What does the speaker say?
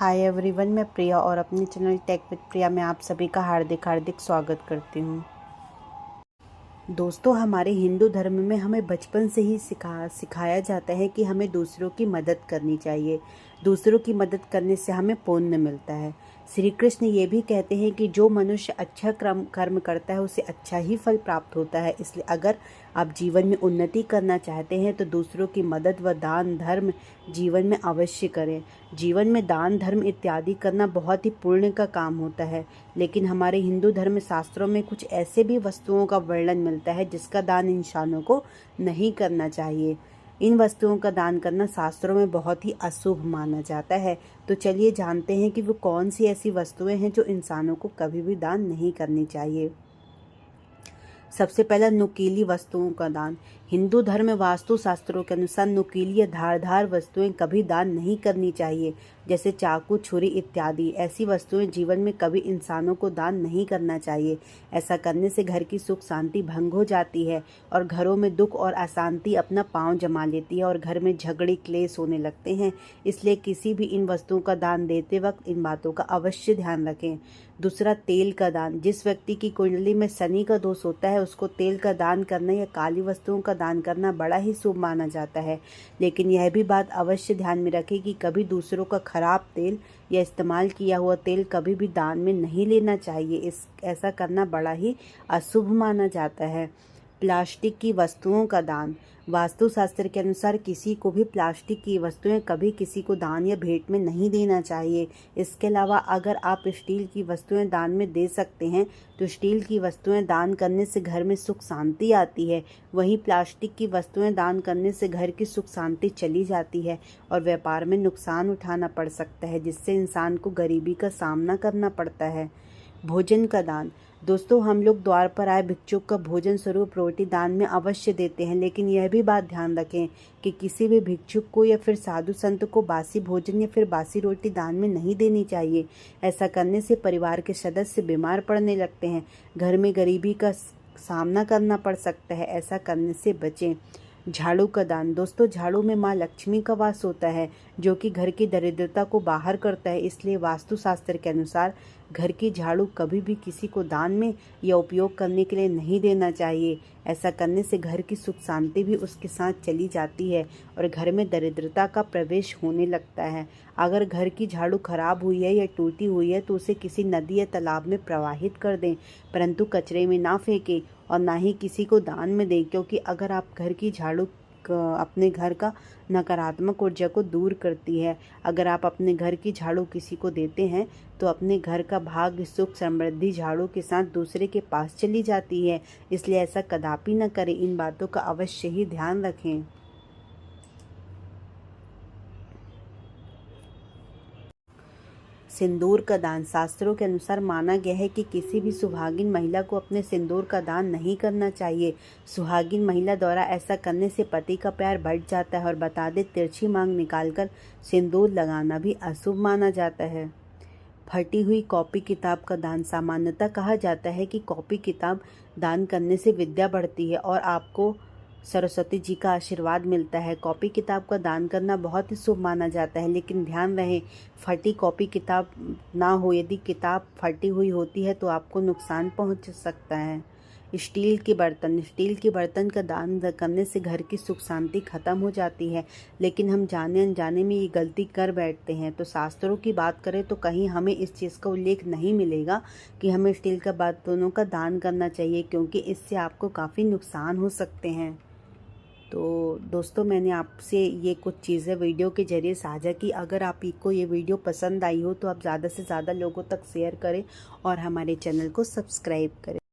Hi everyone, मैं प्रिया और अपने चैनल टेक विद प्रिया में आप सभी का हार्दिक स्वागत करती हूँ। दोस्तों, हमारे हिंदू धर्म में हमें बचपन से ही सिखाया जाता है कि हमें दूसरों की मदद करनी चाहिए। दूसरों की मदद करने से हमें पुण्य मिलता है। श्री कृष्ण ये भी कहते हैं कि जो मनुष्य अच्छा कर्म करता है उसे अच्छा ही फल प्राप्त होता है। इसलिए अगर आप जीवन में उन्नति करना चाहते हैं तो दूसरों की मदद व दान धर्म जीवन में अवश्य करें। जीवन में दान धर्म इत्यादि करना बहुत ही पुण्य का काम होता है। लेकिन हमारे हिंदू धर्म शास्त्रों में कुछ ऐसे भी वस्तुओं का वर्णन मिलता है जिसका दान इंसानों को नहीं करना चाहिए। इन वस्तुओं का दान करना शास्त्रों में बहुत ही अशुभ माना जाता है। तो चलिए जानते हैं कि वो कौन सी ऐसी वस्तुएं हैं जो इंसानों को कभी भी दान नहीं करनी चाहिए। सबसे पहला, नुकीली वस्तुओं का दान। हिंदू धर्म में वास्तु शास्त्रों के अनुसार नुकीली या धारदार वस्तुएं कभी दान नहीं करनी चाहिए, जैसे चाकू, छुरी इत्यादि। ऐसी वस्तुएं जीवन में कभी इंसानों को दान नहीं करना चाहिए। ऐसा करने से घर की सुख शांति भंग हो जाती है और घरों में दुख और अशांति अपना पांव जमा लेती है और घर में झगड़े क्लेश होने लगते हैं। इसलिए किसी भी इन वस्तुओं का दान देते वक्त इन बातों का अवश्य ध्यान रखें। दूसरा, तेल का दान। जिस व्यक्ति की कुंडली में शनि का दोष होता है उसको तेल का दान करना या काली वस्तुओं का दान करना बड़ा ही शुभ माना जाता है। लेकिन यह भी बात अवश्य ध्यान में रखें कि कभी दूसरों का खराब तेल या इस्तेमाल किया हुआ तेल कभी भी दान में नहीं लेना चाहिए। ऐसा करना बड़ा ही अशुभ माना जाता है। प्लास्टिक की वस्तुओं का दान। वास्तुशास्त्र के अनुसार किसी को भी प्लास्टिक की वस्तुएं कभी किसी को दान या भेंट में नहीं देना चाहिए। इसके अलावा अगर आप स्टील की वस्तुएं दान में दे सकते हैं तो स्टील की वस्तुएं दान करने से घर में सुख शांति आती है। वहीं प्लास्टिक की वस्तुएं दान करने से घर की सुख शांति चली जाती है और व्यापार में नुकसान उठाना पड़ सकता है, जिससे इंसान को गरीबी का सामना करना पड़ता है। भोजन का दान। दोस्तों, हम लोग द्वार पर आए भिक्षुक का भोजन स्वरूप रोटी दान में अवश्य देते हैं, लेकिन यह भी बात ध्यान रखें कि किसी भी भिक्षुक को या फिर साधु संत को बासी भोजन या फिर बासी रोटी दान में नहीं देनी चाहिए। ऐसा करने से परिवार के सदस्य बीमार पड़ने लगते हैं, घर में गरीबी का सामना करना पड़ सकता है। ऐसा करने से बचें। झाड़ू का दान। दोस्तों, झाड़ू में माँ लक्ष्मी का वास होता है जो कि घर की दरिद्रता को बाहर करता है। इसलिए वास्तुशास्त्र के अनुसार घर की झाड़ू कभी भी किसी को दान में या उपयोग करने के लिए नहीं देना चाहिए। ऐसा करने से घर की सुख शांति भी उसके साथ चली जाती है और घर में दरिद्रता का प्रवेश होने लगता है। अगर घर की झाड़ू खराब हुई है या टूटी हुई है तो उसे किसी नदी या तालाब में प्रवाहित कर दें, परंतु कचरे में ना फेंकें और ना ही किसी को दान में दें, क्योंकि अगर आप घर की झाड़ू अपने घर का नकारात्मक ऊर्जा को दूर करती है। अगर आप अपने घर की झाड़ू किसी को देते हैं तो अपने घर का भाग्य सुख समृद्धि झाड़ू के साथ दूसरे के पास चली जाती है। इसलिए ऐसा कदापि न करें। इन बातों का अवश्य ही ध्यान रखें। सिंदूर का दान। शास्त्रों के अनुसार माना गया है कि किसी भी सुहागिन महिला को अपने सिंदूर का दान नहीं करना चाहिए। सुहागिन महिला द्वारा ऐसा करने से पति का प्यार बढ़ जाता है और बता दे तिरछी मांग निकालकर सिंदूर लगाना भी अशुभ माना जाता है। फटी हुई कॉपी किताब का दान। सामान्यतः कहा जाता है कि कॉपी किताब दान करने से विद्या बढ़ती है और आपको सरस्वती जी का आशीर्वाद मिलता है। कॉपी किताब का दान करना बहुत ही शुभ माना जाता है, लेकिन ध्यान रहे फटी कॉपी किताब ना हो। यदि किताब फटी हुई होती है तो आपको नुकसान पहुंच सकता है। स्टील के बर्तन। स्टील के बर्तन का दान करने से घर की सुख शांति खत्म हो जाती है, लेकिन हम जाने अनजाने में ये गलती कर बैठते हैं। तो शास्त्रों की बात करें तो कहीं हमें इस चीज़ का उल्लेख नहीं मिलेगा कि हमें स्टील का बर्तनों का दान करना चाहिए, क्योंकि इससे आपको काफ़ी नुकसान हो सकते हैं। तो दोस्तों, मैंने आपसे ये कुछ चीज़ें वीडियो के ज़रिए साझा की। अगर आपको ये वीडियो पसंद आई हो तो आप ज़्यादा से ज़्यादा लोगों तक शेयर करें और हमारे चैनल को सब्सक्राइब करें।